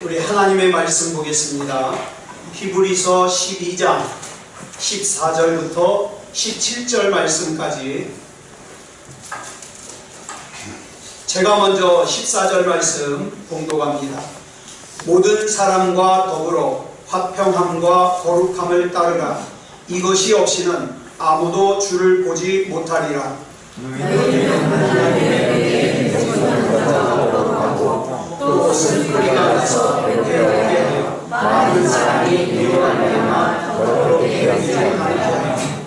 우리 하나님의 말씀 보겠습니다. 히브리서 12장 14절부터 17절 말씀까지. 제가 먼저 14절 말씀 봉독합니다. 모든 사람과 더불어 화평함과 거룩함을 따르라. 이것이 없이는 아무도 주를 보지 못하리라. 또 슬프리가 나서 괴롭게 하여 많은 사람이 미워하려만 더럽게 하지 않게 하여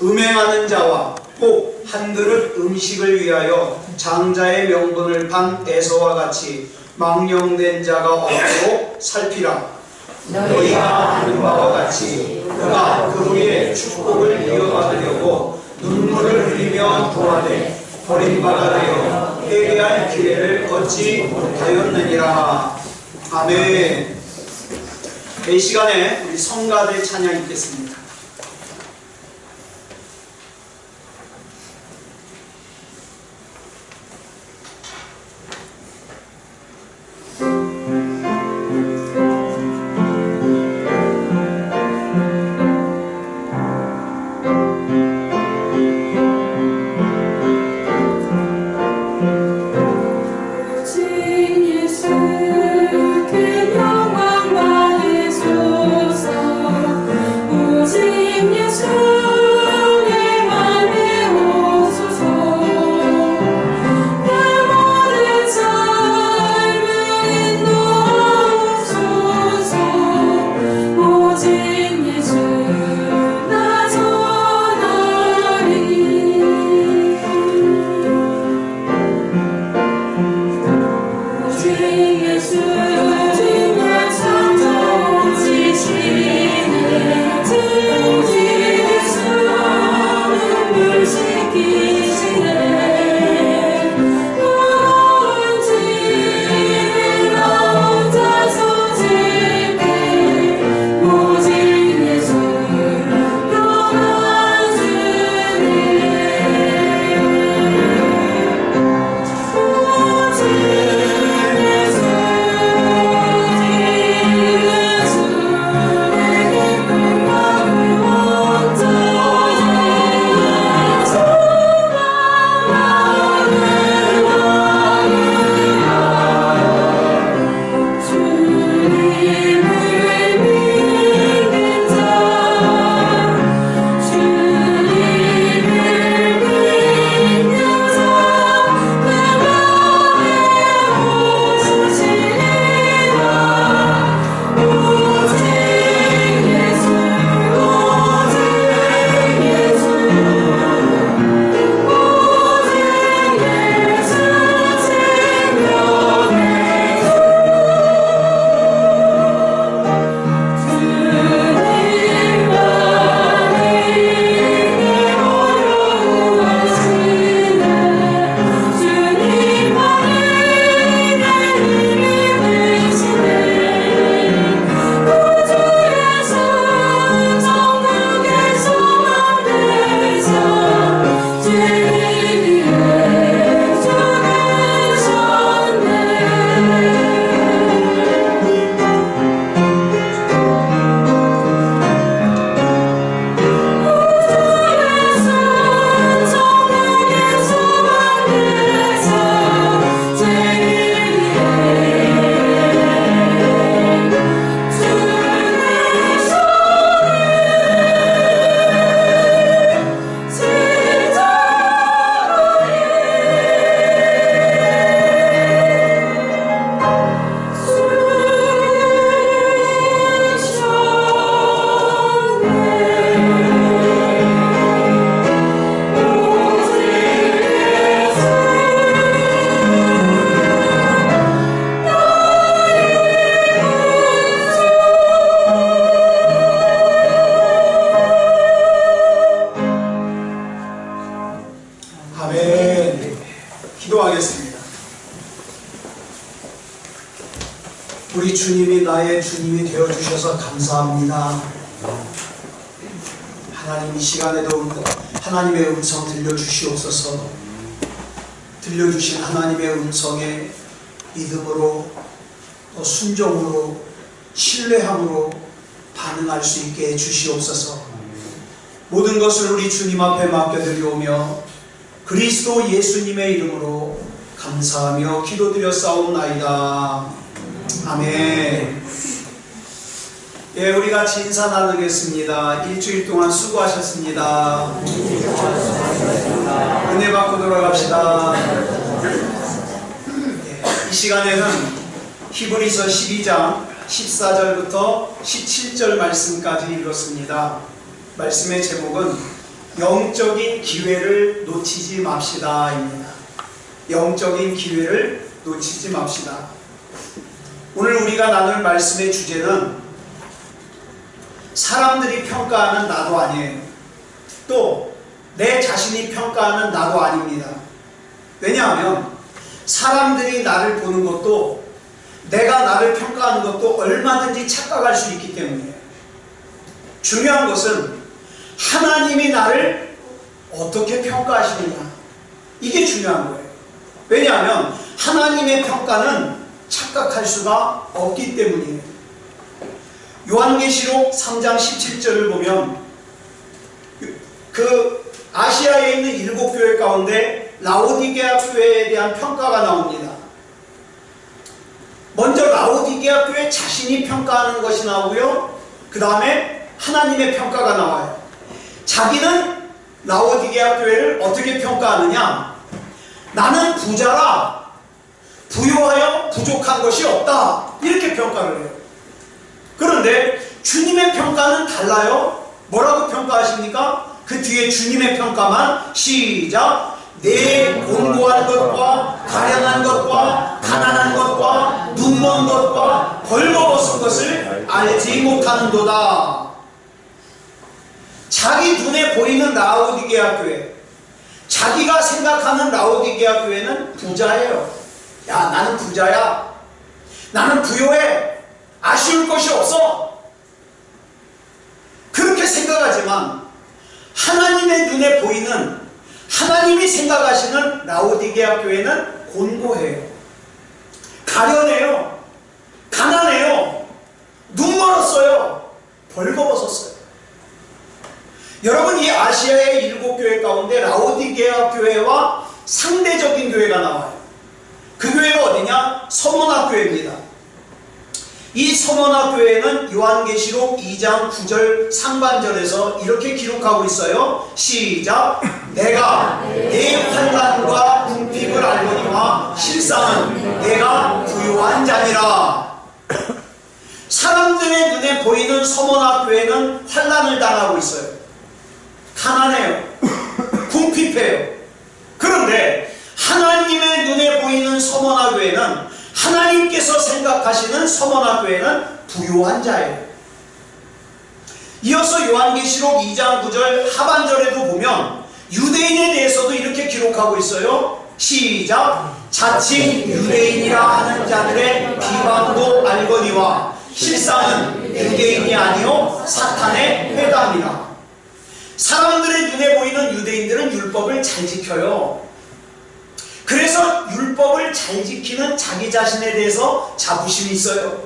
음행하는 자와 혹 한 그릇 음식을 위하여 장자의 명분을 판 에서와 같이 망령된 자가 없도록 살피라. 너희가 아는 바와 같이 그가 그의 축복을 이어받으려고 눈물을 흘리며 도하되 버림받아 되어 회개할 기회를 얻지 못하였느니라. 아멘. 이 시간에 우리 성가대 찬양 읽겠습니다. 기도하겠습니다. 우리 주님이 나의 주님이 되어주셔서 감사합니다. 하나님, 이 시간에도 하나님의 음성 들려주시옵소서. 들려주신 하나님의 음성에 믿음으로 더 순종으로 신뢰함으로 반응할 수 있게 해주시옵소서. 모든 것을 우리 주님 앞에 맡겨드리오며 그리스도 예수님의 이름으로 감사하며 기도드렸사옵나이다. 아멘. 예, 우리 같이 인사 나누겠습니다. 일주일 동안 수고하셨습니다. 은혜 받고 돌아갑시다. 예, 이 시간에는 히브리서 12장 14절부터 17절 말씀까지 읽었습니다. 말씀의 제목은 영적인 기회를 놓치지 맙시다 입니다. 영적인 기회를 놓치지 맙시다. 오늘 우리가 나눌 말씀의 주제는 사람들이 평가하는 나도 아니에요. 또 내 자신이 평가하는 나도 아닙니다. 왜냐하면 사람들이 나를 보는 것도 내가 나를 평가하는 것도 얼마든지 착각할 수 있기 때문이에요. 중요한 것은 하나님이 나를 어떻게 평가하시느냐, 이게 중요한 거예요. 왜냐하면 하나님의 평가는 착각할 수가 없기 때문이에요. 요한계시록 3장 17절을 보면 그 아시아에 있는 7교회 가운데 라오디게아 교회에 대한 평가가 나옵니다. 먼저 라오디게아 교회 자신이 평가하는 것이 나오고요, 그 다음에 하나님의 평가가 나와요. 자기는 라오디게아 교회를 어떻게 평가하느냐, 나는 부자라 부유하여 부족한 것이 없다, 이렇게 평가를 해요. 그런데 주님의 평가는 달라요. 뭐라고 평가하십니까? 그 뒤에 주님의 평가만 시작. 내 공고한 것과 가련한 것과 가난한 것과 눈먼 것과 벌거벗은 것을 알지 못하는도다. 자기 눈에 보이는 라오디게아 교회, 자기가 생각하는 라오디게아 교회는 부자예요. 야, 나는 부자야, 나는 부유해, 아쉬울 것이 없어, 그렇게 생각하지만 하나님의 눈에 보이는, 하나님이 생각하시는 라오디게아 교회는 곤고해요, 가련해요, 가난해요, 눈 멀었어요, 벌거벗었어요. 여러분, 이 아시아의 7교회 가운데 라오디게아 교회와 상대적인 교회가 나와요. 그 교회가 어디냐? 서머나 교회입니다. 이 서머나 교회는 요한계시록 2장 9절 상반절에서 이렇게 기록하고 있어요. 시작. 내가 내 환난과 궁핍을 알거니와 실상은 내가 부유한 자니라. 사람들의 눈에 보이는 서머나 교회는 환난을 당하고 있어요. 가난해요, 궁핍해요. 그런데 하나님의 눈에 보이는 서머나 교회는, 하나님께서 생각하시는 서머나 교회는 부유한 자예요. 이어서 요한계시록 2장 9절 하반절에도 보면 유대인에 대해서도 이렇게 기록하고 있어요. 시작. 자칭 유대인이라 하는 자들의 비방도 알거니와 실상은 유대인이 아니요 사탄의 회당이라. 사람들의 눈에 보이는 유대인들은 율법을 잘 지켜요. 그래서 율법을 잘 지키는 자기 자신에 대해서 자부심이 있어요.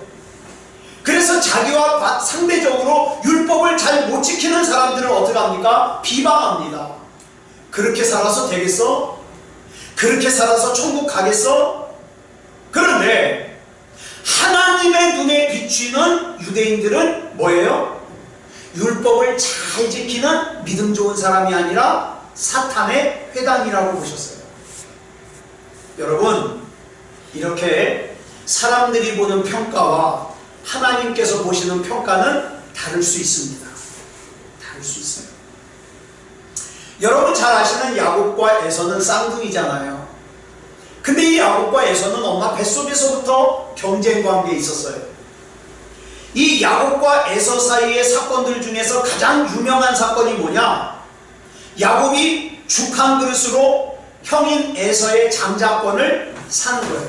그래서 자기와 상대적으로 율법을 잘 못 지키는 사람들은 어떻게 합니까? 비방합니다. 그렇게 살아서 되겠어? 그렇게 살아서 천국 가겠어? 그런데 하나님의 눈에 비추는 유대인들은 뭐예요? 율법을 잘 지키는 믿음 좋은 사람이 아니라 사탄의 회당이라고 보셨어요. 여러분, 이렇게 사람들이 보는 평가와 하나님께서 보시는 평가는 다를 수 있습니다. 다를 수 있어요. 여러분 잘 아시는 야곱과 에서는 쌍둥이잖아요. 근데 이 야곱과 에서는 엄마 뱃속에서부터 경쟁 관계에 있었어요. 이 야곱과 에서 사이의 사건들 중에서 가장 유명한 사건이 뭐냐? 야곱이 죽 한 그릇으로 형인 에서의 장자권을 사는 거예요.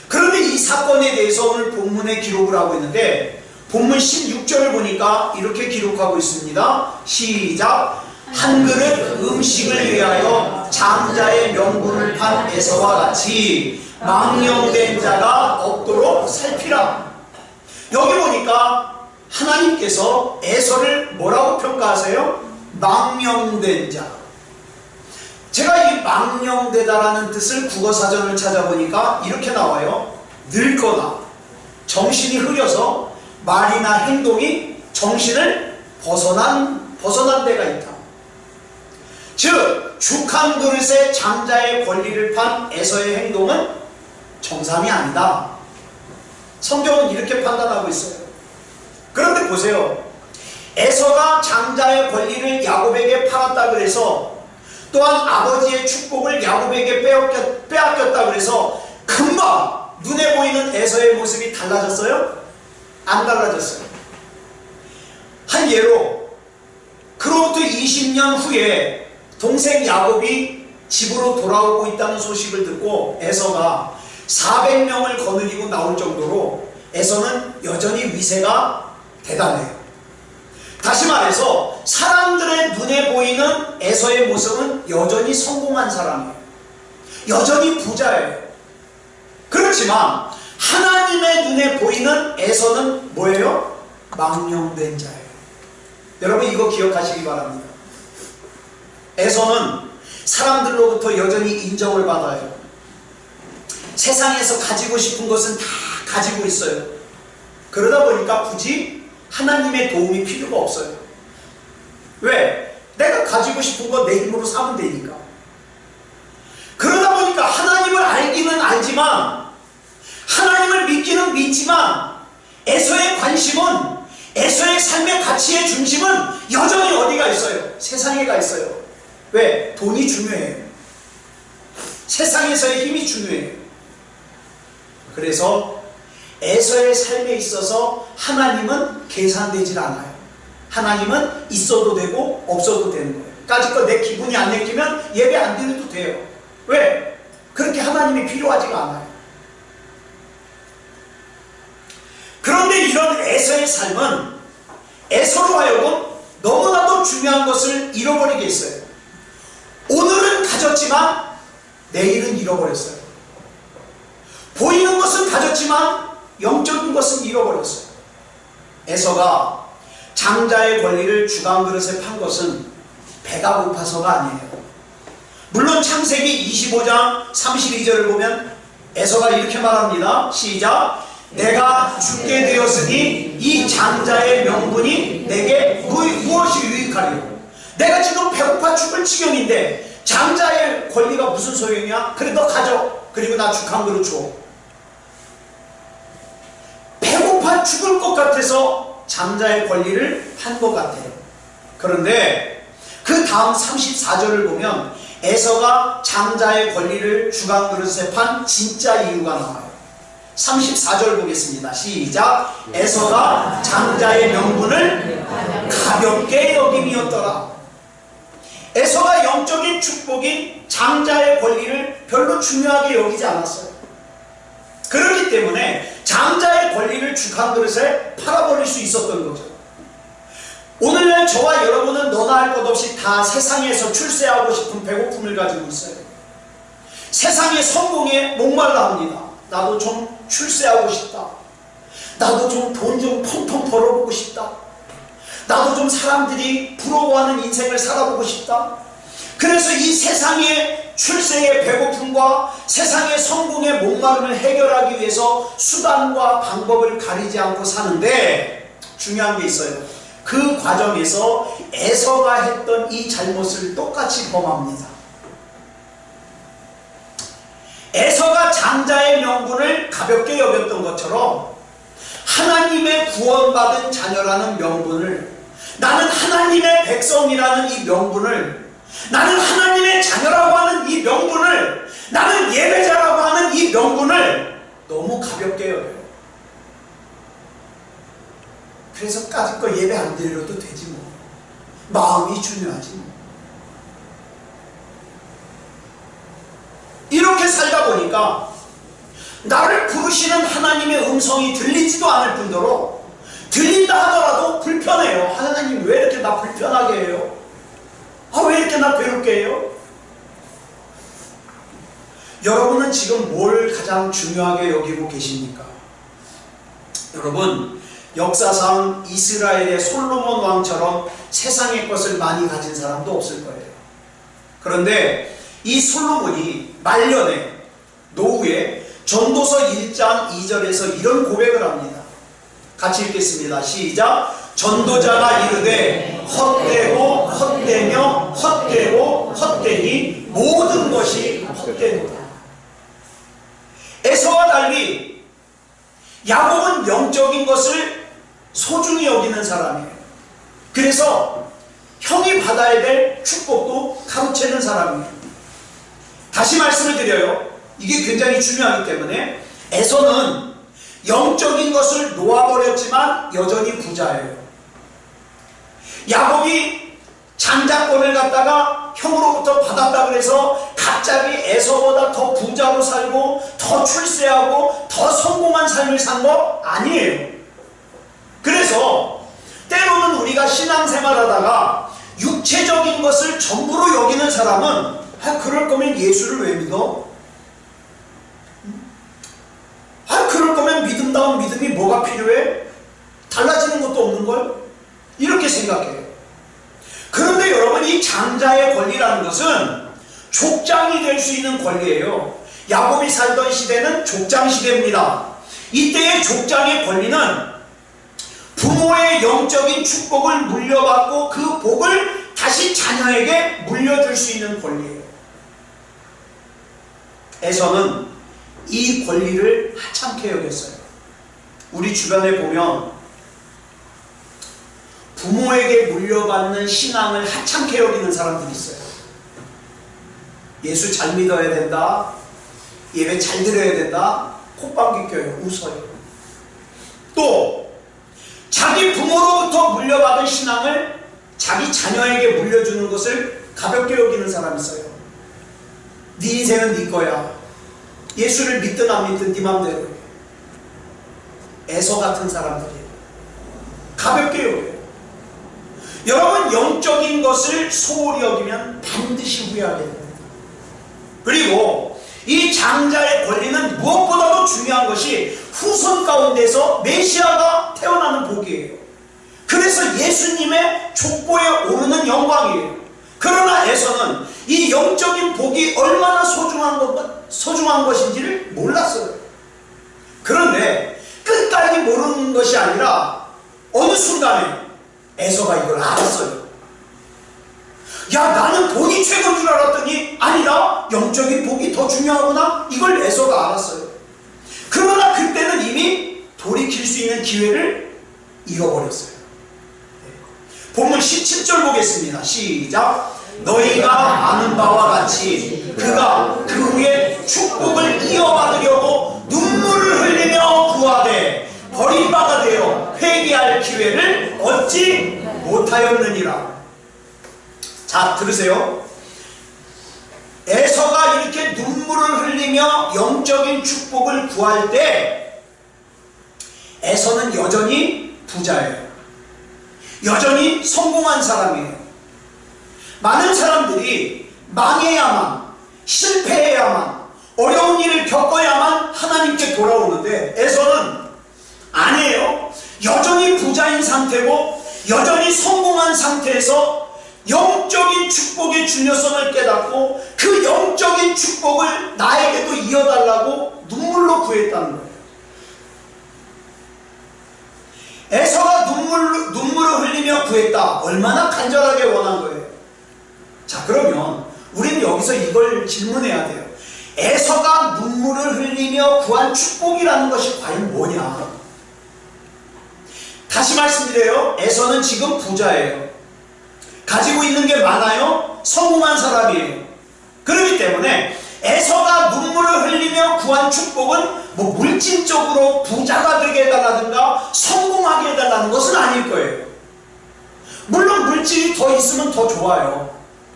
그런데 이 사건에 대해서 오늘 본문에 기록을 하고 있는데, 본문 16절을 보니까 이렇게 기록하고 있습니다. 시작. 한 그릇 음식을 위하여 장자의 명분을 판 에서와 같이 망령된 자가 없도록 살피라. 여기 보니까 하나님께서 에서를 뭐라고 평가하세요? 망령된 자. 제가 이 망령되다라는 뜻을 국어사전을 찾아보니까 이렇게 나와요. 늙거나 정신이 흐려서 말이나 행동이 정신을 벗어난 데가 있다. 즉 죽한 그릇에 장자의 권리를 판 에서의 행동은 정상이 아니다. 성경은 이렇게 판단하고 있어요. 그런데 보세요. 에서가 장자의 권리를 야곱에게 팔았다 그래서, 또한 아버지의 축복을 야곱에게 빼앗겼다 그래서 금방 눈에 보이는 에서의 모습이 달라졌어요? 안 달라졌어요. 한 예로, 그로부터 20년 후에 동생 야곱이 집으로 돌아오고 있다는 소식을 듣고 에서가 400명을 거느리고 나올 정도로 에서는 여전히 위세가 대단해요. 다시 말해서 사람들의 눈에 보이는 에서의 모습은 여전히 성공한 사람이에요. 여전히 부자예요. 그렇지만 하나님의 눈에 보이는 에서는 뭐예요? 망령된 자예요. 여러분 이거 기억하시기 바랍니다. 에서는 사람들로부터 여전히 인정을 받아요. 세상에서 가지고 싶은 것은 다 가지고 있어요. 그러다 보니까 굳이 하나님의 도움이 필요가 없어요. 왜? 내가 가지고 싶은 거 내 힘으로 사면 되니까. 그러다 보니까 하나님을 알기는 알지만, 하나님을 믿기는 믿지만, 에서의 관심은, 에서의 삶의 가치의 중심은 여전히 어디가 있어요? 세상에 가 있어요. 왜? 돈이 중요해요. 세상에서의 힘이 중요해요. 그래서 에서의 삶에 있어서 하나님은 계산되질 않아요. 하나님은 있어도 되고 없어도 되는 거예요. 까짓거 내 기분이 안 내키면 예배 안 드려도 돼요. 왜? 그렇게 하나님이 필요하지가 않아요. 그런데 이런 에서의 삶은 에서로 하여금 너무나도 중요한 것을 잃어버리게 했어요. 오늘은 가졌지만 내일은 잃어버렸어요. 보이는 것은 가졌지만 영적인 것은 잃어버렸어요. 에서가 장자의 권리를 주간 그릇에 판 것은 배가 고파서가 아니에요. 물론 창세기 25장 32절을 보면 에서가 이렇게 말합니다. 시작. 내가 죽게 되었으니 이 장자의 명분이 내게 무엇이 유익하리요. 내가 지금 배고파 죽을 지경인데 장자의 권리가 무슨 소용이야? 그래 너 가져. 그리고 나 죽 한 그릇 줘. 배고파 죽을 것 같아서 장자의 권리를 판 것 같아요. 그런데 그 다음 34절을 보면 에서가 장자의 권리를 주간 그릇에 판 진짜 이유가 나와요. 34절 보겠습니다. 시작. 에서가 장자의 명분을 가볍게 여김이었더라. 에서가 영적인 축복인 장자의 권리를 별로 중요하게 여기지 않았어요. 그렇기 때문에 장자의 권리를 주간 그릇에 팔아버릴 수 있었던 거죠. 오늘날 저와 여러분은 너나 할 것 없이 다 세상에서 출세하고 싶은 배고픔을 가지고 있어요. 세상의 성공에 목말라 합니다. 나도 좀 출세하고 싶다. 나도 좀 돈 좀 펑펑 벌어보고 싶다. 나도 좀 사람들이 부러워하는 인생을 살아보고 싶다. 그래서 이 세상의 출세의 배고픔과 세상의 성공의 목마름을 해결하기 위해서 수단과 방법을 가리지 않고 사는데, 중요한 게 있어요. 그 과정에서 에서가 했던 이 잘못을 똑같이 범합니다. 에서가 장자의 명분을 가볍게 여겼던 것처럼 하나님의 구원받은 자녀라는 명분을, 나는 하나님의 백성이라는 이 명분을, 나는 하나님의 자녀라고 하는 이 명분을, 나는 예배자라고 하는 이 명분을 너무 가볍게 여겨요. 그래서 까짓거 예배 안 드려도 되지 뭐. 마음이 중요하지 뭐. 이렇게 살다 보니까 나를 부르시는 하나님의 음성이 들리지도 않을 뿐더러 들린다 하더라도 불편해요. 하나님 왜 이렇게 나 불편하게 해요? 왜 이렇게 나 괴롭게 해요? 여러분은 지금 뭘 가장 중요하게 여기고 계십니까? 여러분, 역사상 이스라엘의 솔로몬 왕처럼 세상의 것을 많이 가진 사람도 없을 거예요. 그런데 이 솔로몬이 말년에 노후에 전도서 1장 2절에서 이런 고백을 합니다. 같이 읽겠습니다. 시작. 전도자가 이르되 헛되고 헛되며 헛되고 헛되니 모든 것이 헛되도다. 에서와 달리 야곱은 영적인 것을 소중히 여기는 사람이에요. 그래서 형이 받아야 될 축복도 가로채는 사람이에요. 다시 말씀을 드려요. 이게 굉장히 중요하기 때문에 에서는 영적인 것을 놓아버렸지만 여전히 부자예요. 야곱이 장자권을 갖다가 형으로부터 받았다 그래서 갑자기 에서보다 더 부자로 살고 더 출세하고 더 성공한 삶을 산 거 아니에요. 그래서 때로는 우리가 신앙생활하다가 육체적인 것을 전부로 여기는 사람은 그럴 거면 예수를 왜 믿어? 그럴 거면 믿음다운 믿음이 뭐가 필요해? 달라지는 것도 없는걸? 이렇게 생각해요. 그런데 여러분, 이 장자의 권리라는 것은 족장이 될 수 있는 권리예요. 야곱이 살던 시대는 족장 시대입니다. 이때의 족장의 권리는 부모의 영적인 축복을 물려받고 그 복을 다시 자녀에게 물려줄 수 있는 권리예요. 에서는 이 권리를 하찮게 여겼어요. 우리 주변에 보면 부모에게 물려받는 신앙을 하찮게 여기는 사람들이 있어요. 예수 잘 믿어야 된다, 예배 잘 드려야 된다, 콧방귀 껴요, 웃어요. 또 자기 부모로부터 물려받은 신앙을 자기 자녀에게 물려주는 것을 가볍게 여기는 사람이 있어요. 네 인생은 네 거야. 예수를 믿든 안 믿든 네 맘대로. 에서 같은 사람들이에요. 가볍게 여겨요. 여러분, 영적인 것을 소홀히 여기면 반드시 후회하게 됩니다. 그리고 이 장자의 권리는 무엇보다도 중요한 것이 후손 가운데서 메시아가 태어나는 복이에요. 그래서 예수님의 족보에 오르는 영광이에요. 그러나 에서는 이 영적인 복이 얼마나 소중한 것인지를 몰랐어요. 그런데 끝까지 모르는 것이 아니라 어느 순간에 에서가 이걸 알았어요. 야, 나는 돈이 최고인 줄 알았더니 아니라 영적인 복이 더 중요하구나. 이걸 에서가 알았어요. 그러나 그때는 이미 돌이킬 수 있는 기회를 잃어버렸어요. 본문 17절 보겠습니다. 시작. 너희가 아는 바와 같이 그가 그 후에 축복을 이어받으려고 눈물을 흘리며 구하되 버림받아 되어 회개할 기회를 얻지 못하였느니라. 자, 들으세요. 에서가 이렇게 눈물을 흘리며 영적인 축복을 구할 때 에서는 여전히 부자예요. 여전히 성공한 사람이에요. 많은 사람들이 망해야만, 실패해야만, 어려운 일을 겪어야만 하나님께 돌아오는데 에서는 아니에요. 여전히 부자인 상태고 여전히 성공한 상태에서 영적인 축복의 중요성을 깨닫고 그 영적인 축복을 나에게도 이어달라고 눈물로 구했다는 거예요. 에서가 눈물을 흘리며 구했다. 얼마나 간절하게 원한 거예요. 자, 그러면 우리는 여기서 이걸 질문해야 돼요. 에서가 눈물을 흘리며 구한 축복이라는 것이 과연 뭐냐? 다시 말씀드려요. 에서는 지금 부자예요. 가지고 있는 게 많아요. 성공한 사람이에요. 그렇기 때문에 에서가 눈물을 흘리며 구한 축복은 뭐 물질적으로 부자가 되게 해달라든가 성공하게 해달라는 것은 아닐 거예요. 물론 물질이 더 있으면 더 좋아요.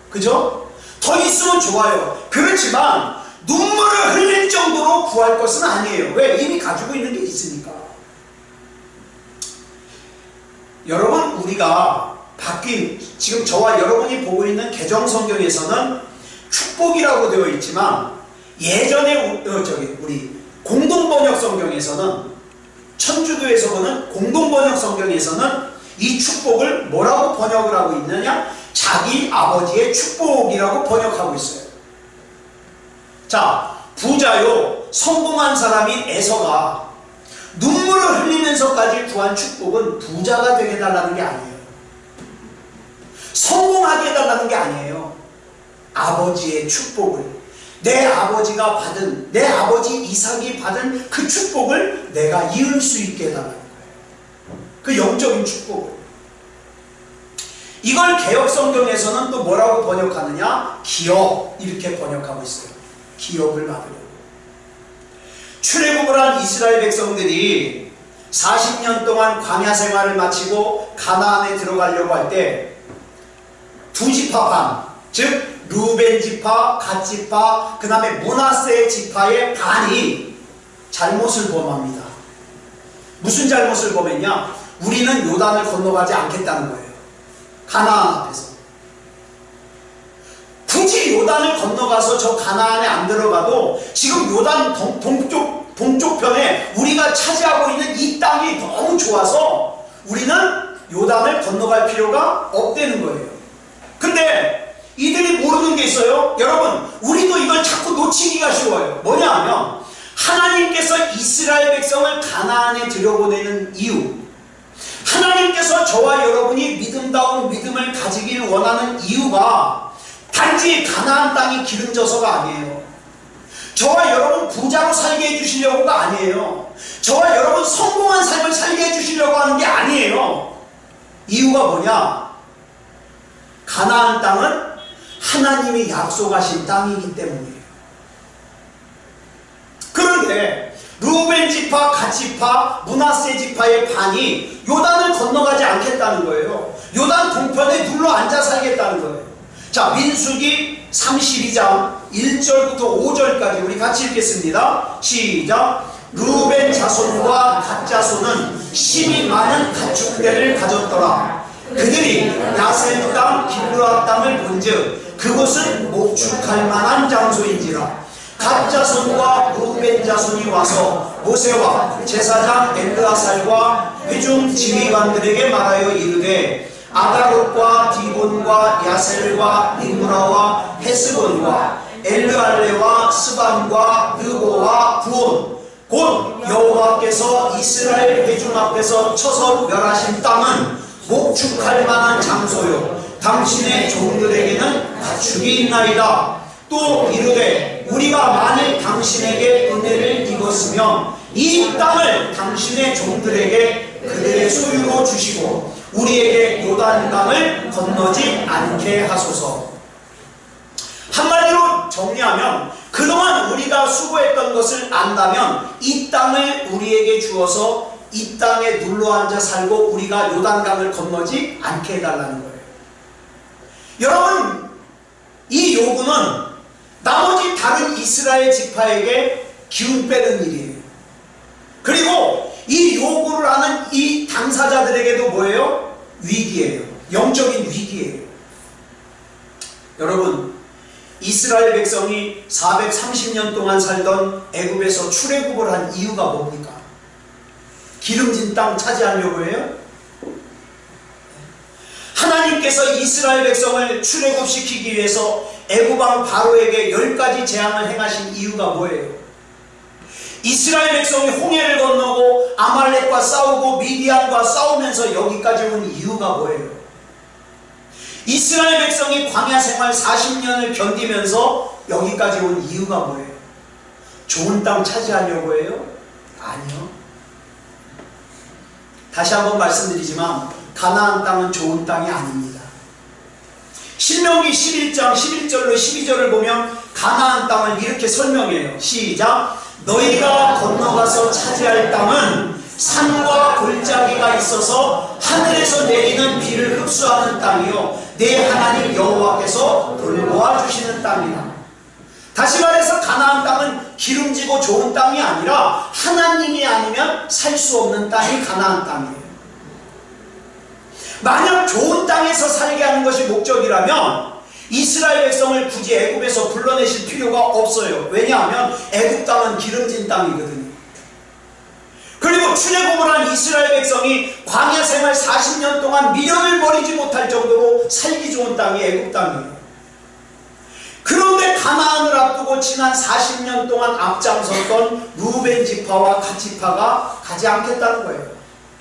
그죠? 더 있으면 좋아요. 그렇지만 눈물을 흘릴 정도로 구할 것은 아니에요. 왜? 이미 가지고 있는 게 있으니까. 여러분, 우리가 바뀐, 지금 저와 여러분이 보고 있는 개정성경에서는 축복이라고 되어 있지만 예전에 우리 공동번역 성경에서는, 천주교에서 보는 공동번역 성경에서는 이 축복을 뭐라고 번역을 하고 있느냐? 자기 아버지의 축복이라고 번역하고 있어요. 자, 부자요 성공한 사람인 에서가 눈물을 흘리면서까지 구한 축복은 부자가 되게 해달라는 게 아니에요. 성공하게 해달라는 게 아니에요. 아버지의 축복을, 내 아버지가 받은, 내 아버지 이삭이 받은 그 축복을 내가 이을 수 있게 해달라는 거예요. 그 영적인 축복을. 이걸 개역성경에서는 또 뭐라고 번역하느냐? 기업, 이렇게 번역하고 있어요. 기업을 받으려고. 출애굽을 한 이스라엘 백성들이 40년 동안 광야 생활을 마치고 가나안에 들어가려고 할 때 두 지파 반, 즉 루벤 지파, 갓 지파, 그 다음에 므낫세 지파의 반이 잘못을 범합니다. 무슨 잘못을 범했냐? 우리는 요단을 건너가지 않겠다는 거예요. 가나안 앞에서. 굳이 요단을 건너가서 저 가나안에 안 들어가도 지금 요단 동쪽 편에 우리가 차지하고 있는 이 땅이 너무 좋아서 우리는 요단을 건너갈 필요가 없다는 거예요. 근데 이들이 모르는 게 있어요. 여러분, 우리도 이걸 자꾸 놓치기가 쉬워요. 뭐냐 하면 하나님께서 이스라엘 백성을 가나안에 들여보내는 이유, 하나님께서 저와 여러분이 믿음다운 믿음을 가지길 원하는 이유가 단지 가나안 땅이 기름져서가 아니에요. 저와 여러분 부자로 살게 해주시려고가 아니에요. 저와 여러분 성공한 삶을 살게 해주시려고 하는 게 아니에요. 이유가 뭐냐? 가나안 땅은 하나님이 약속하신 땅이기 때문이에요. 그런데 루벤 지파, 갓 지파, 므낫세 지파의 반이 요단을 건너가지 않겠다는 거예요. 요단 동편에 눌러 앉아 살겠다는 거예요. 자, 민수기 32장 1절부터 5절까지 우리 같이 읽겠습니다. 시작. 루벤 자손과 갓 자손은 심히 많은 가축대를 가졌더라. 그들이 야셀 땅 길르앗 땅을 본즉 그곳은 목축할 만한 장소인지라. 갓 자손과 루벤 자손이 와서 모세와 제사장 엘르아살과 회중 지휘관들에게 말하여 이르되 아다롯과 디본과 야셀과 림무라와 헤스본과 엘르알레와 스반과 느보와 부온 곧 여호와께서 이스라엘 회중 앞에서 쳐서 멸하신 땅은 목축할 만한 장소요 당신의 종들에게는 가축이 있나이다. 또 이르되 우리가 만일 당신에게 은혜를 입었으면 이 땅을 당신의 종들에게 그들의 소유로 주시고 우리에게 요단강을 건너지 않게 하소서. 한마디로 정리하면 그동안 우리가 수고했던 것을 안다면 이 땅을 우리에게 주어서 이 땅에 눌러앉아 살고 우리가 요단강을 건너지 않게 해달라는 거예요. 여러분, 이 요구는 나머지 다른 이스라엘 지파에게 기운 빼는 일이에요. 그리고 이 요구를 하는 이 당사자들에게도 뭐예요? 위기예요. 영적인 위기예요. 여러분, 이스라엘 백성이 430년 동안 살던 애굽에서 출애굽을 한 이유가 뭡니까? 기름진 땅 차지하려고 해요? 하나님께서 이스라엘 백성을 출애굽시키기 위해서 애굽왕 바로에게 10가지 재앙을 행하신 이유가 뭐예요? 이스라엘 백성이 홍해를 건너고 아말렉과 싸우고 미디안과 싸우면서 여기까지 온 이유가 뭐예요? 이스라엘 백성이 광야 생활 40년을 견디면서 여기까지 온 이유가 뭐예요? 좋은 땅 차지하려고 해요? 아니요. 다시 한번 말씀드리지만 가나안 땅은 좋은 땅이 아닙니다. 신명기 11장 11절로 12절을 보면 가나안 땅을 이렇게 설명해요. 시작. 너희가 건너가서 차지할 땅은 산과 골짜기가 있어서 하늘에서 내리는 비를 흡수하는 땅이요 내 하나님 여호와께서 돌보아 주시는 땅이다. 다시 말해서 가나안 땅은 기름지고 좋은 땅이 아니라 하나님이 아니면 살 수 없는 땅이 가나안 땅이에요. 만약 좋은 땅에서 살게 하는 것이 목적이라면 이스라엘 백성을 굳이 애굽에서 불러내실 필요가 없어요. 왜냐하면 애굽 땅은 기름진 땅이거든요. 그리고 출애굽을 한 이스라엘 백성이 광야 생활 40년 동안 미련을 버리지 못할 정도로 살기 좋은 땅이 애굽 땅이에요. 그런데 가나안을 앞두고 지난 40년 동안 앞장섰던 루벤 지파와 갓 지파가 가지 않겠다는 거예요.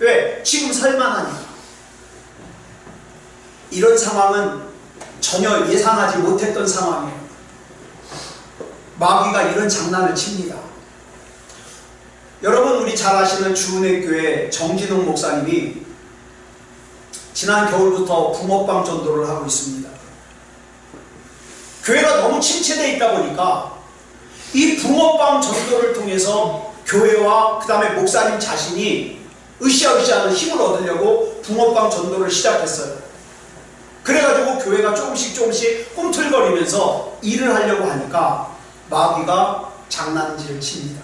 왜? 지금 살만하니까. 이런 상황은 전혀 예상하지 못했던 상황이에요. 마귀가 이런 장난을 칩니다. 여러분, 우리 잘 아시는 주은혜교회 정진웅 목사님이 지난 겨울부터 붕어빵 전도를 하고 있습니다. 교회가 너무 침체되어 있다 보니까 이 붕어빵 전도를 통해서 교회와 그 다음에 목사님 자신이 으쌰으쌰하는 힘을 얻으려고 붕어빵 전도를 시작했어요. 그래가지고 교회가 조금씩 꿈틀거리면서 일을 하려고 하니까 마귀가 장난질을 칩니다.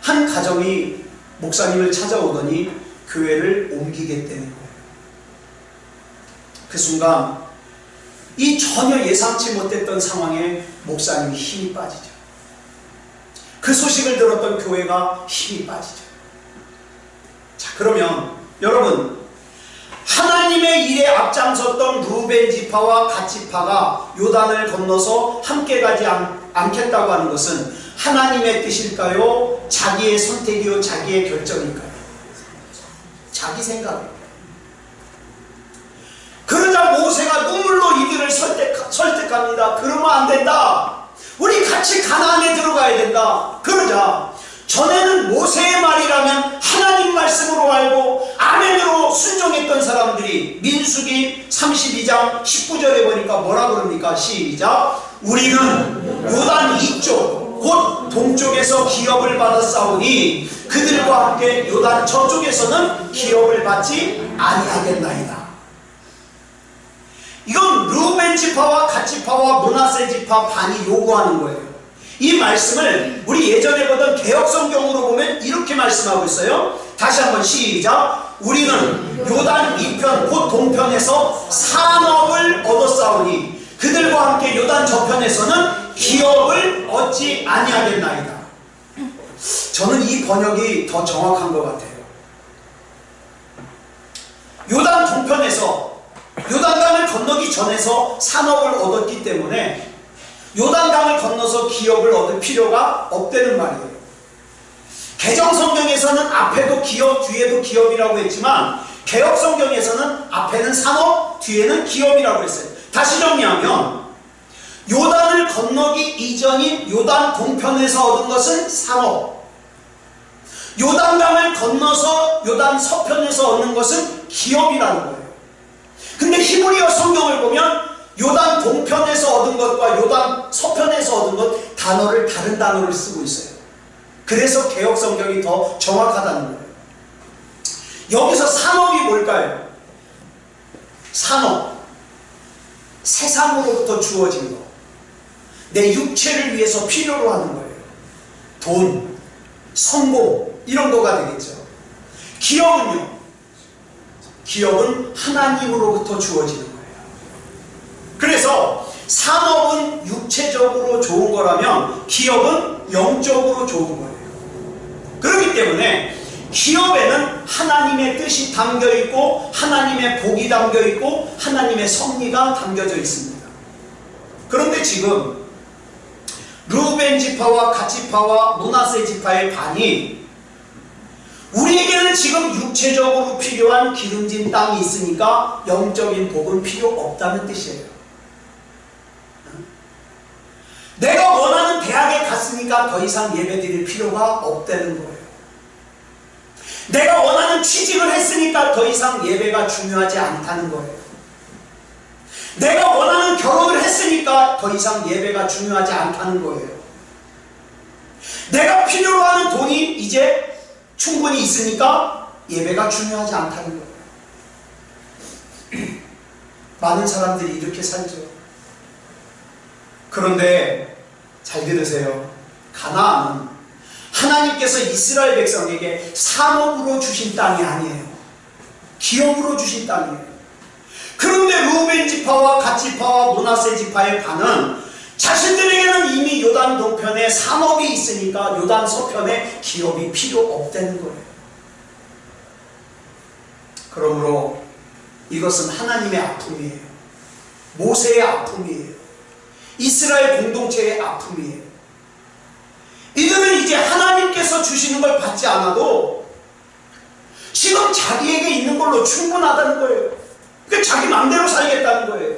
한 가정이 목사님을 찾아오더니 교회를 옮기겠다는 거예요. 그 순간 이 전혀 예상치 못했던 상황에 목사님이 힘이 빠지죠. 그 소식을 들었던 교회가 힘이 빠지죠. 자, 그러면 여러분, 하나님의 일에 앞장섰던 루벤 지파와 갓 지파가 요단을 건너서 함께 가지 않겠다고 하는 것은 하나님의 뜻일까요? 자기의 선택이요, 자기의 결정일까요? 자기 생각입니다. 그러자 모세가 눈물로 이들을 설득합니다. 그러면 안 된다. 우리 같이 가나안에 들어가야 된다. 그러자 전에는 모세의 말이라면 하나님 말씀으로 알고 아멘으로 순종했던 사람들이 민수기 32장 19절에 보니까 뭐라 그럽니까? 시작. 우리는 요단 이쪽 곧 동쪽에서 기업을 받아 싸우니 그들과 함께 요단 저쪽에서는 기업을 받지 아니하겠나이다. 이건 루벤 지파와 갓 지파와 므낫세 지파 반이 요구하는 거예요. 이 말씀을 우리 예전에 보던 개역성경으로 보면 이렇게 말씀하고 있어요. 다시 한번 시작. 우리는 요단 이편 곧 동편에서 산업을 얻어 싸우니 그들과 함께 요단 저편에서는 기업을 얻지 아니하겠나이다. 저는 이 번역이 더 정확한 것 같아요. 요단 동편에서 요단강을 건너기 전에서 산업을 얻었기 때문에 요단강을 건너서 기업을 얻을 필요가 없다는 말이에요. 개정성경에서는 앞에도 기업, 뒤에도 기업이라고 했지만 개역성경에서는 앞에는 산업, 뒤에는 기업이라고 했어요. 다시 정리하면 요단을 건너기 이전인 요단 동편에서 얻은 것은 산업, 요단강을 건너서 요단 서편에서 얻는 것은 기업이라는 거예요. 근데 히브리어 성경을 보면 요단 동편에서 얻은 것과 요단 서편에서 얻은 것 다른 단어를 쓰고 있어요. 그래서 개역 성경이 더 정확하다는 거예요. 여기서 산업이 뭘까요? 산업, 세상으로부터 주어진 것, 내 육체를 위해서 필요로 하는 거예요. 돈, 성공, 이런 거가 되겠죠. 기업은요? 기업은 하나님으로부터 주어지는 거예요. 그래서 산업은 육체적으로 좋은 거라면 기업은 영적으로 좋은 거예요. 그렇기 때문에 기업에는 하나님의 뜻이 담겨있고 하나님의 복이 담겨있고 하나님의 섭리가 담겨져 있습니다. 그런데 지금 루벤 지파와 갓 지파와 므낫세 지파의 반이 우리에게는 지금 육체적으로 필요한 기름진 땅이 있으니까 영적인 복은 필요 없다는 뜻이에요. 내가 원하는 대학에 갔으니까 더 이상 예배 드릴 필요가 없다는 거예요. 내가 원하는 취직을 했으니까 더 이상 예배가 중요하지 않다는 거예요. 내가 원하는 결혼을 했으니까 더 이상 예배가 중요하지 않다는 거예요. 내가 필요로 하는 돈이 이제 충분히 있으니까 예배가 중요하지 않다는 거예요. 많은 사람들이 이렇게 살죠. 그런데 잘 들으세요. 가나안은 하나님께서 이스라엘 백성에게 산업으로 주신 땅이 아니에요. 기업으로 주신 땅이에요. 그런데 루벤 지파와 갓 지파와 므낫세 지파의 반은 자신들에게는 이미 요단 동편에 산업이 있으니까 요단 서편에 기업이 필요 없다는 거예요. 그러므로 이것은 하나님의 아픔이에요. 모세의 아픔이에요. 이스라엘 공동체의 아픔이에요. 이들은 이제 하나님께서 주시는 걸 받지 않아도 지금 자기에게 있는 걸로 충분하다는 거예요. 그러니까 자기 마음대로 살겠다는 거예요.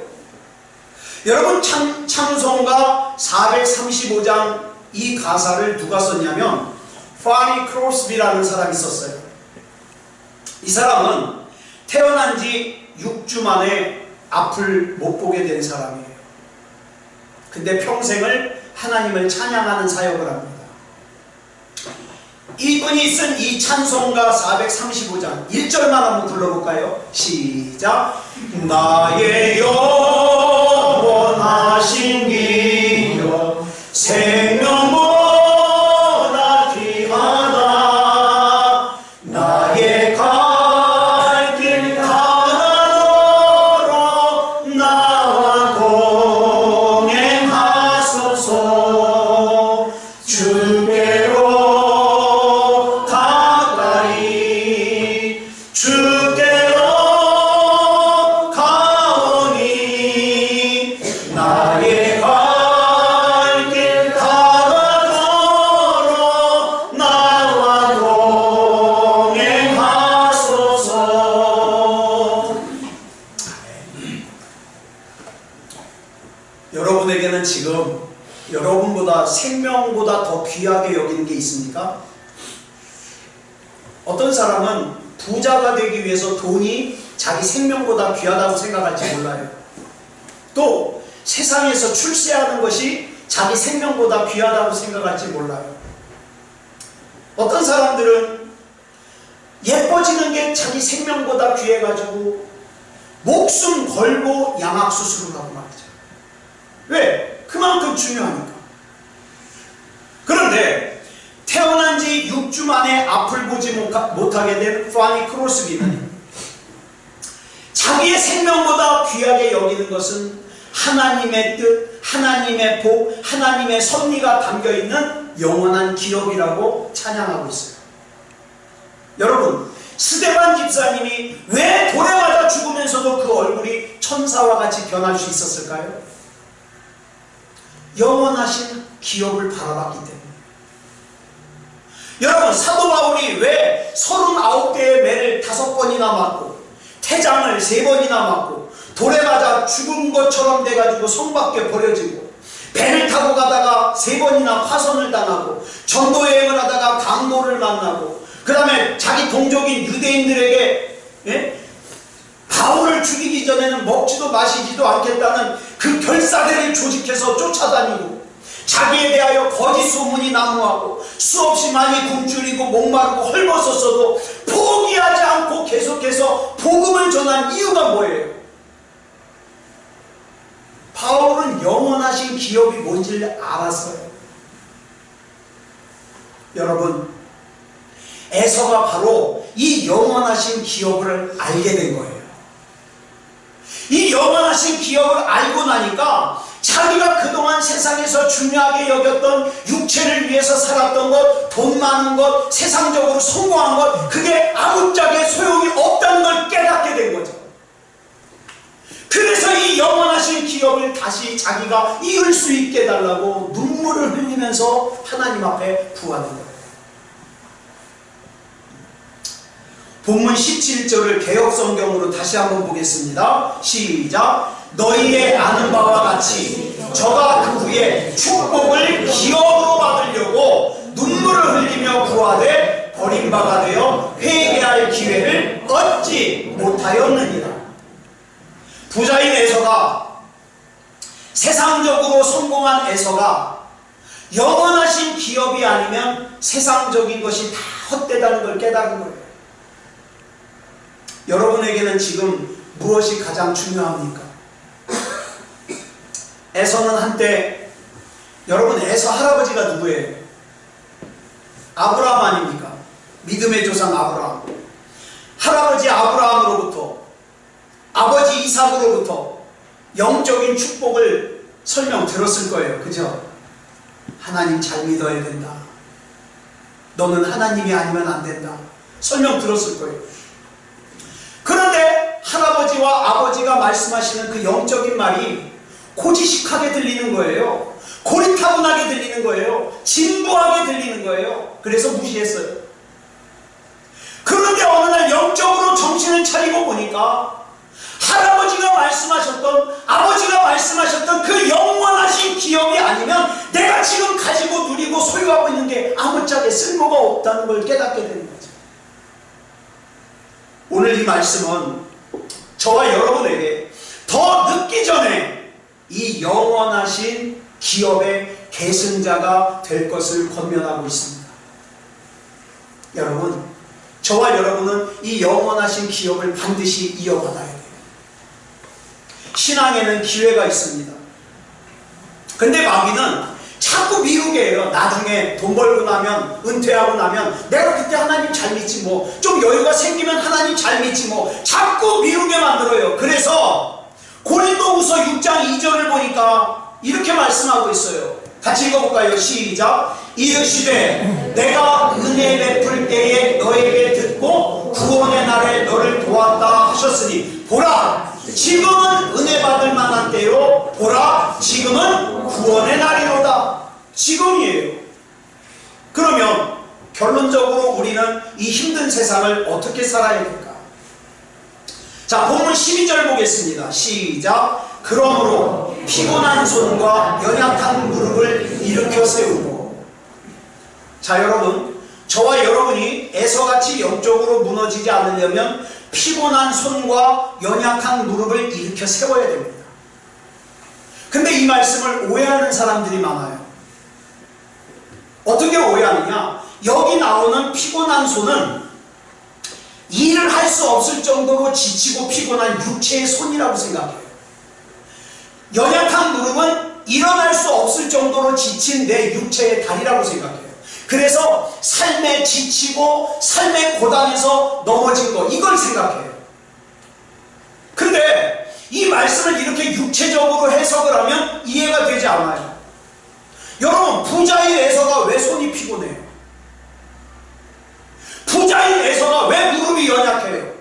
여러분, 찬송가 435장 이 가사를 누가 썼냐면 파니 크로스비라는 사람이 썼어요. 이 사람은 태어난 지 6주 만에 앞을 못 보게 된 사람이에요. 근데 평생을 하나님을 찬양하는 사역을 합니다. 이분이 쓴 이 찬송가 435장 1절만 한번 불러볼까요? 시작. 나의 영원하신 기업 생명보다 귀하다. 나의 갈 길 가도록 나와 동행하소서. 주께로 주께로 가오니 나의 갈 길 가도록 나와 동행하소서. 여러분에게는 지금 여러분보다 생명보다 더 귀하게 여기는 게 있습니까? 어떤 사람은 부자가 되기 위해서 돈이 자기 생명보다 귀하다고 생각할지 몰라요. 또 세상에서 출세하는 것이 자기 생명보다 귀하다고 생각할지 몰라요. 어떤 사람들은 예뻐지는 게 자기 생명보다 귀해가지고 목숨 걸고 양악수술을 하고 말이죠. 왜? 그만큼 중요하니까. 그런데 태어난 지 6주 만에 앞을 보지 못하게 된 파니 크로스비는 자기의 생명보다 귀하게 여기는 것은 하나님의 뜻, 하나님의 복, 하나님의 섭리가 담겨있는 영원한 기업이라고 찬양하고 있어요. 여러분, 스데반 집사님이 왜 돌에 맞아 죽으면서도 그 얼굴이 천사와 같이 변할 수 있었을까요? 영원하신 기업을 바라봤기 때문에. 여러분, 사도 바울이 왜 39개의 매를 5번이나 맞고 태장을 3번이나 맞고 돌에 맞아 죽은 것처럼 돼가지고 성 밖에 버려지고 배를 타고 가다가 3번이나 파손을 당하고 전도 여행을 하다가 강도를 만나고 그 다음에 자기 동족인 유대인들에게 바울을 죽이기 전에는 먹지도 마시지도 않겠다는 그 결사대를 조직해서 쫓아다니고 자기에 대하여 거짓 소문이 난무하고 수없이 많이 굶주리고 목마르고 헐벗었어도 포기하지 않고 계속해서 복음을 전한 이유가 뭐예요? 바울은 영원하신 기업이 뭔지를 알았어요. 여러분, 에서가 바로 이 영원하신 기업을 알게 된 거예요. 이 영원하신 기업을 알고 나니까 자기가 그동안 세상에서 중요하게 여겼던 육체를 위해서 살았던 것, 돈 많은 것, 세상적으로 성공한 것, 그게 아무짝에 소용이 없다는 걸 깨닫게 된 거죠. 그래서 이 영원하신 기업을 다시 자기가 이을 수 있게 해달라고 눈물을 흘리면서 하나님 앞에 구하는 거예요. 본문 17절을 개역성경으로 다시 한번 보겠습니다. 시작. 너희의 아는 바와 같이 저가 그 후에 축복을 기업으로 받으려고 눈물을 흘리며 구하되 버림바가 되어 회개할 기회를 얻지 못하였느니라. 부자인 에서가, 세상적으로 성공한 에서가 영원하신 기업이 아니면 세상적인 것이 다 헛되다는 걸 깨달은 거예요. 여러분에게는 지금 무엇이 가장 중요합니까? 에서는 한때, 여러분, 에서 할아버지가 누구예요? 아브라함 아닙니까? 믿음의 조상 아브라함. 할아버지 아브라함으로부터 아버지 이삭으로부터 영적인 축복을 설명 들었을 거예요. 그죠? 하나님 잘 믿어야 된다. 너는 하나님이 아니면 안 된다. 설명 들었을 거예요. 그런데 할아버지와 아버지가 말씀하시는 그 영적인 말이 고지식하게 들리는 거예요. 고리타분하게 들리는 거예요. 진부하게 들리는 거예요. 그래서 무시했어요. 그런데 어느 날 영적으로 정신을 차리고 보니까 할아버지가 말씀하셨던, 아버지가 말씀하셨던 그 영원하신 기업이 아니면 내가 지금 가지고 누리고 소유하고 있는 게 아무짝에 쓸모가 없다는 걸 깨닫게 되는 거죠. 오늘 이 말씀은 저와 여러분에게 더 늦기 전에 이 영원하신 기업의 계승자가 될 것을 권면하고 있습니다. 여러분, 저와 여러분은 이 영원하신 기업을 반드시 이어받아야 돼요. 신앙에는 기회가 있습니다. 근데 마귀는 자꾸 미루게 해요. 나중에 돈 벌고 나면, 은퇴하고 나면 내가 그때 하나님 잘 믿지 뭐, 좀 여유가 생기면 하나님 잘 믿지 뭐, 자꾸 미루게 만들어요. 그래서 고린도후서 6장 2절을 보니까 이렇게 말씀하고 있어요. 같이 읽어볼까요? 시작. 이르시되 내가 은혜 베풀 때에 너에게 듣고 구원의 날에 너를 도왔다 하셨으니 보라, 지금은 은혜 받을 만한 때요, 보라, 지금은 구원의 날이로다. 지금이에요. 그러면 결론적으로 우리는 이 힘든 세상을 어떻게 살아야 될까? 자, 본문 12절 보겠습니다. 시작. 그러므로 피곤한 손과 연약한 무릎을 일으켜 세우고. 자, 여러분, 저와 여러분이 에서같이 영적으로 무너지지 않으려면 피곤한 손과 연약한 무릎을 일으켜 세워야 됩니다. 근데 이 말씀을 오해하는 사람들이 많아요. 어떻게 오해하느냐? 여기 나오는 피곤한 손은 일을 할 수 없을 정도로 지치고 피곤한 육체의 손이라고 생각해요. 연약한 무릎은 일어날 수 없을 정도로 지친 내 육체의 다리라고 생각해요. 그래서 삶에 지치고 삶의 고단에서 넘어진 거, 이걸 생각해요. 근데 이 말씀을 이렇게 육체적으로 해석을 하면 이해가 되지 않아요. 여러분, 부자인 에서가 왜 손이 피곤해요? 부자인 에서가 왜 무릎이 연약해요?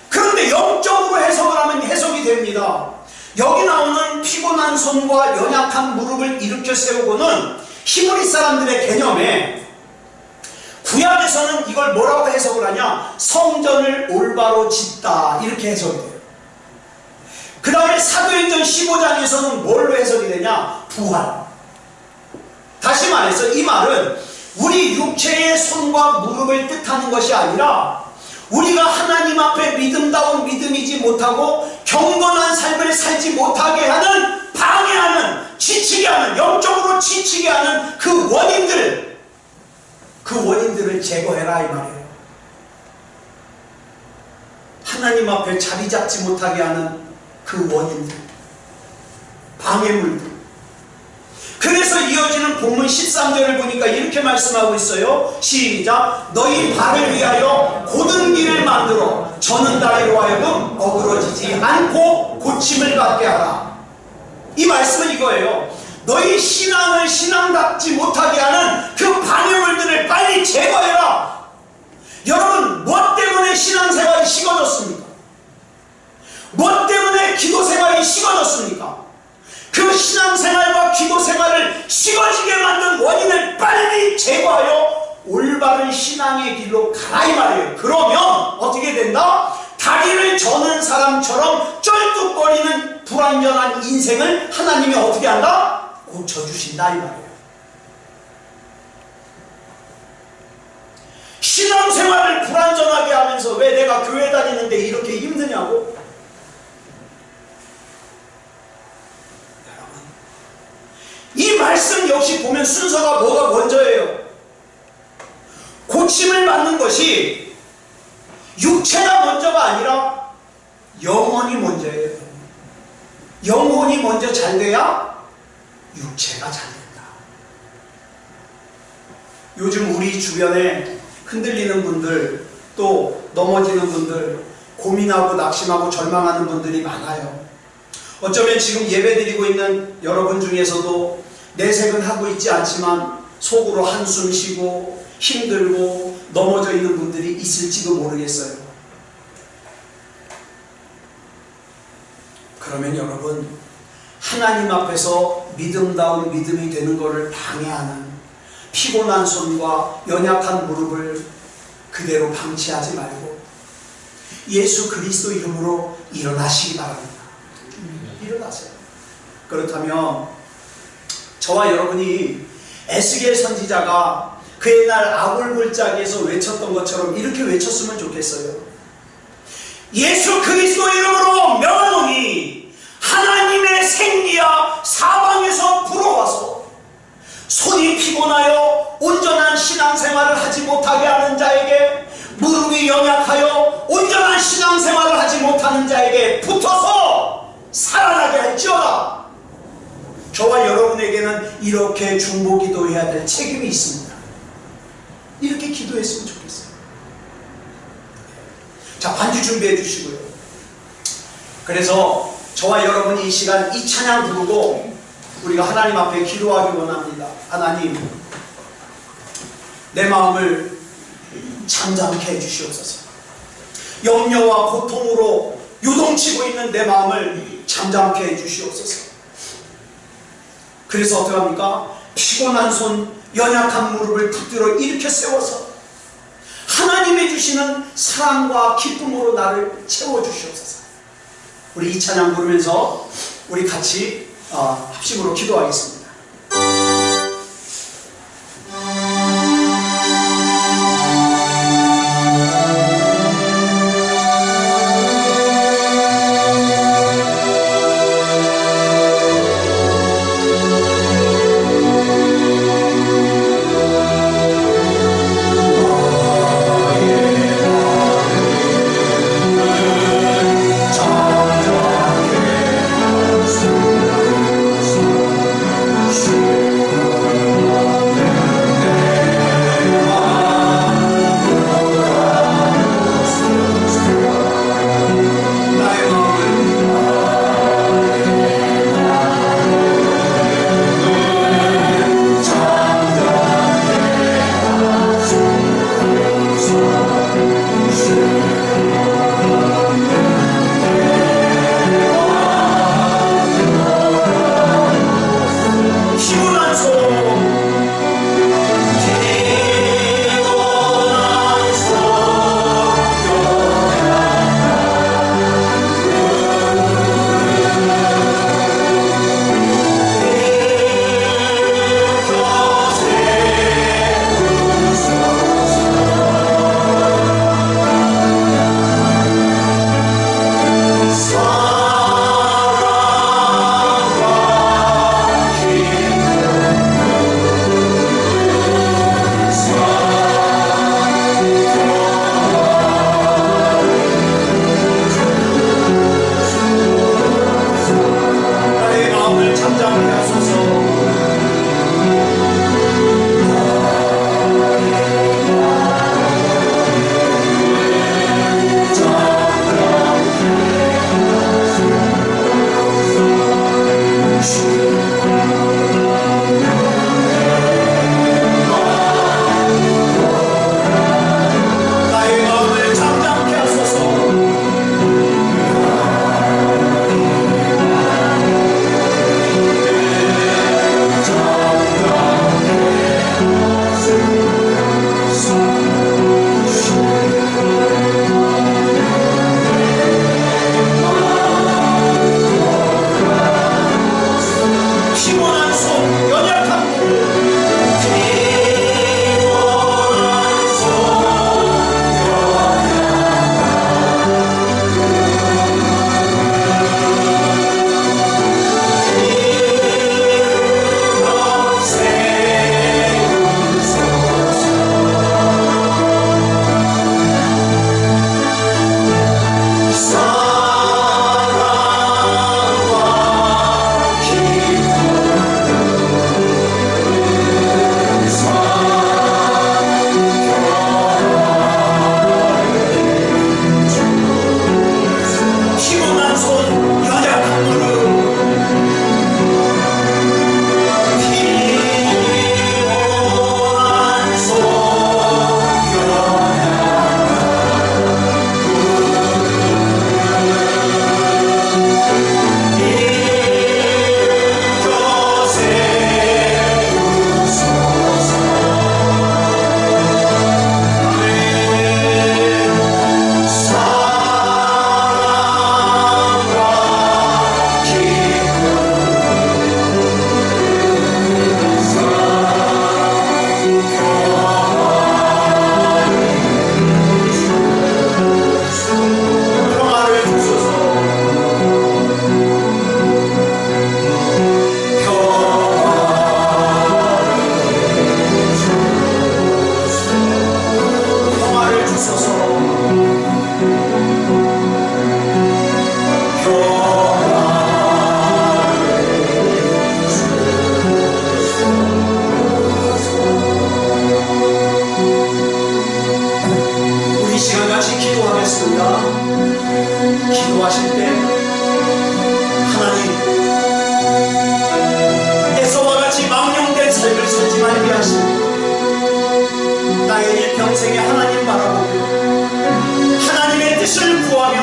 그런데 영적으로 해석을 하면 해석이 됩니다. 여기 나오는 피곤한 손과 연약한 무릎을 일으켜 세우고는 히브리 사람들의 개념에, 구약에서는 이걸 뭐라고 해석을 하냐? 성전을 올바로 짓다, 이렇게 해석이 돼요. 그 다음에 사도행전 15장에서는 뭘로 해석이 되냐? 부활. 다시 말해서 이 말은 우리 육체의 손과 무릎을 뜻하는 것이 아니라 우리가 하나님 앞에 믿음다운 믿음이지 못하고 경건한 삶을 살지 못하게 하는, 방해하는, 지치게 하는, 영적으로 지치게 하는 그 원인들을 제거해라, 이 말이에요. 하나님 앞에 자리 잡지 못하게 하는 그 원인들, 방해물들. 그래서 이어지는 본문 13절을 보니까 이렇게 말씀하고 있어요. 시작. 너희 발을 위하여 곧은 길을 만들어 저는 다리로 하여금 어그러지지 않고 고침을 받게 하라. 이 말씀은 이거예요. 너희 신앙을 신앙답지 못하게 하는 그 방해물들을 빨리 제거해라. 여러분, 무엇 때문에 신앙생활이 식어졌습니까? 무엇 때문에 기도생활이 식어졌습니까? 그 신앙생활과 기도생활을 식어지게 만든 원인을 빨리 제거하여 올바른 신앙의 길로 가라, 이 말이에요. 그러면 어떻게 된다? 다리를 저는 사람처럼 쩔뚝거리는 불완전한 인생을 하나님이 어떻게 한다? 고쳐주신다, 이 말이에요. 신앙생활을 불완전하게 하면서 왜 내가 교회 다니는데 이렇게 힘드냐고? 이 말씀 역시 보면 순서가 뭐가 먼저예요? 고침을 받는 것이 육체가 먼저가 아니라 영혼이 먼저예요. 영혼이 먼저 잘 돼야 육체가 잘 된다. 요즘 우리 주변에 흔들리는 분들, 또 넘어지는 분들, 고민하고 낙심하고 절망하는 분들이 많아요. 어쩌면 지금 예배드리고 있는 여러분 중에서도 내색은 하고 있지 않지만 속으로 한숨 쉬고 힘들고 넘어져 있는 분들이 있을지도 모르겠어요. 그러면 여러분, 하나님 앞에서 믿음다운 믿음이 되는 것을 방해하는 피곤한 손과 연약한 무릎을 그대로 방치하지 말고 예수 그리스도 이름으로 일어나시기 바랍니다. 일어나세요. 그렇다면 저와 여러분이 에스겔 선지자가 그 옛날 아굴불자기에서 외쳤던 것처럼 이렇게 외쳤으면 좋겠어요. 예수 그리스도 이름으로 명하노니 하나님의 생기야 사방에서 불어와서 손이 피곤하여 온전한 신앙생활을 하지 못하게 하는 자에게, 무릎이 연약하여 온전한 신앙생활을 하지 못하는 자에게 붙어서 살아나게 할지어다. 저와 여러분에게는 이렇게 중보기도해야 될 책임이 있습니다. 이렇게 기도했으면 좋겠어요. 자, 반주 준비해 주시고요. 그래서 저와 여러분이 이 시간 이 찬양 부르고 우리가 하나님 앞에 기도하기 원합니다. 하나님, 내 마음을 잠잠케 해주시옵소서. 염려와 고통으로 요동치고 있는 내 마음을 잠잠케 해주시옵소서. 그래서 어떻게 합니까? 피곤한 손, 연약한 무릎을 붙들어 일으켜 세워서 하나님이 주시는 사랑과 기쁨으로 나를 채워주시옵소서. 우리 이 찬양 부르면서 우리 같이 합심으로 기도하겠습니다. 기도하겠습니다. 기도하실 때 하나님 에서와 같이 망령된 삶을 살지 말게 하시고 나의 일평생에 하나님 바라보고 하나님의 뜻을 구하며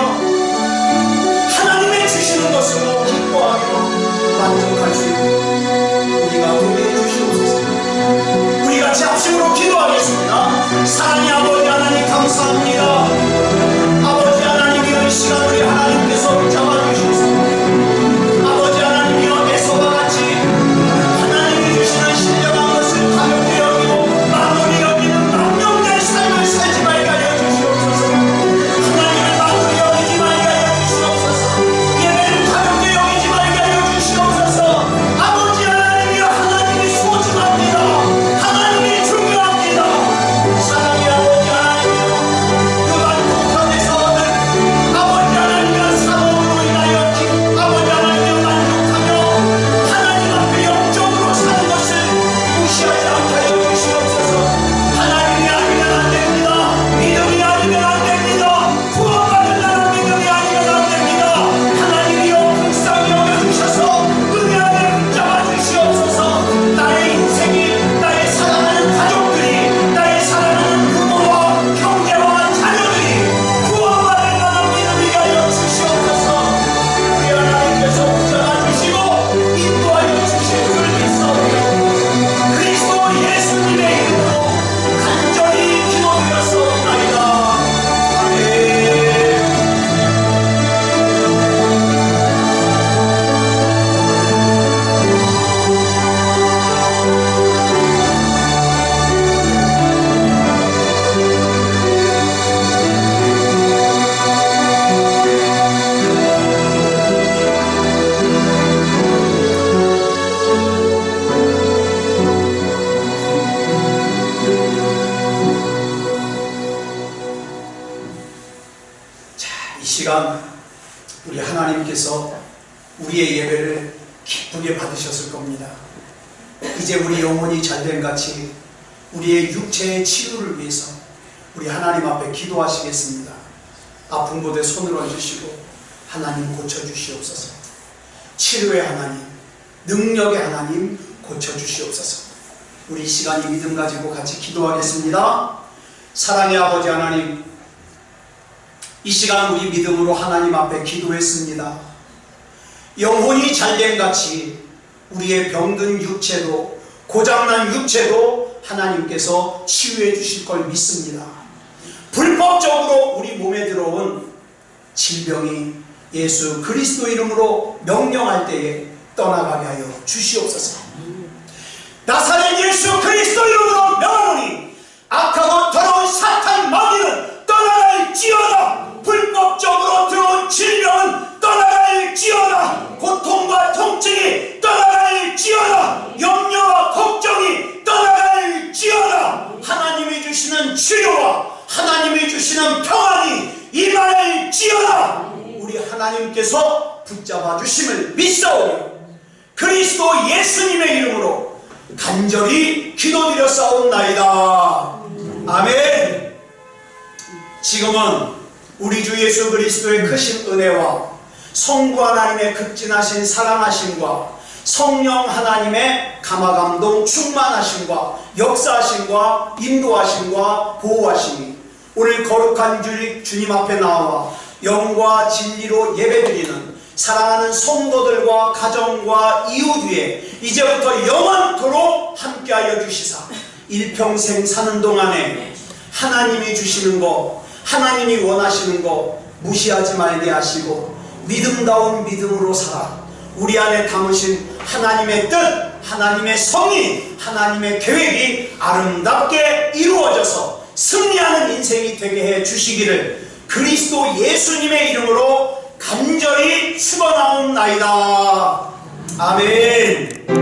하나님의 주시는 것으로 기뻐하며 만족할 수 있고 우리가 되게 해주시옵소서. 우리 같이 합심으로 기도하겠습니다. 사랑의 아버지 하나님 감사합니다. 아버지 하나님이여 이 시간 우리 하나님께서 붙잡아 주시옵소서. 아버지 하나님이여 에서와 같이 하나님이 주시는 신령한 것을 가볍게 여기고 만원이 여기는 망령된 삶을 살지 말게 하여 주시옵소서. 하나님의 만원이 여기지 말게 하여 주시옵소서. 예배를 가볍게 여기지 말게 하여 주시옵소서. 아버지 하나님이여 하나님이 소중합니다. 하나님이 중요합니다. 사랑의 아버지 하나님이여 그간 북한에서 얻은 아버지 하나님이여 사모으로 인하여 아버지 하나님이여 만족하며 하나님 앞에 영적으로 사는 것을 무시하지 않게 하여 주시옵소서. 하나님이 아니면 안 됩니다. 믿음이 아니면 안 됩니다. 구원받은 자는 믿음이 아니면 안 됩니다. 하나님이여 불쌍히 여겨주셔서 은혜 안에 붙잡아 주시옵소서. 나의 인생이 나의 사랑하는 가족들이 나의 사랑하는 부모와 형제와 자녀들이 구원받을 만한 믿음이 하여 주시옵소서. 우리 하나님께서 붙잡아 주시고 인도하여 주실 줄 믿사오니 그리스도 예수님의 이름으로 간절히 기도드렸사옵나이다. 아멘. 이 시간 우리 하나님께서 우리의 예배를 기쁘게 받으셨을 겁니다. 이제 우리 영혼이 잘된 같이 우리의 육체의 치유를 위해서 우리 하나님 앞에 기도하시겠습니다. 아픈 곳에 손을 얹으시고 하나님 고쳐주시옵소서. 치료의 하나님, 능력의 하나님 고쳐주시옵소서. 우리 이 시간이 믿음 가지고 같이 기도하겠습니다. 사랑의 아버지 하나님, 이 시간 우리 믿음으로 하나님 앞에 기도했습니다. 영혼이 잘된 같이 우리의 병든 육체도 고장난 육체도 하나님께서 치유해 주실 걸 믿습니다. 불법적으로 우리 몸에 들어온 질병이 예수 그리스도 이름으로 명령할 때에 떠나가게 하여 주시옵소서. 나사렛 예수 그리스도 이름으로 명하노니 악하고 더러운 사탄 마귀는 떠나갈지어다. 불법적으로 들어온 질병은 떠나갈지어다. 고통과 통증이 떠나갈지어다. 염려와 걱정이 떠나갈지어다. 하나님이 주시는 치료와 하나님이 주시는 평안이 임할지어다. 우리 하나님께서 붙잡아 주심을 믿사오니 그리스도 예수님의 이름으로 간절히 기도드렸사옵나이다. 아멘. 지금은 우리 주 예수 그리스도의 크신 은혜와 성부 하나님의 극진하신 사랑하심과 성령 하나님의 감화감동 충만하심과 역사하심과 인도하심과 보호하심이 오늘 거룩한 주님 앞에 나와 영과 진리로 예배드리는 사랑하는 성도들과 가정과 이웃 위에 이제부터 영원토록 함께하여 주시사 일평생 사는 동안에 하나님이 주시는 것, 하나님이 원하시는 것 무시하지 말게 하시고 믿음다운 믿음으로 살아 우리 안에 담으신 하나님의 뜻, 하나님의 성의, 하나님의 계획이 아름답게 이루어져서 승리하는 인생이 되게 해 주시기를 그리스도 예수님의 이름으로 간절히 축원하옵나이다. 아멘.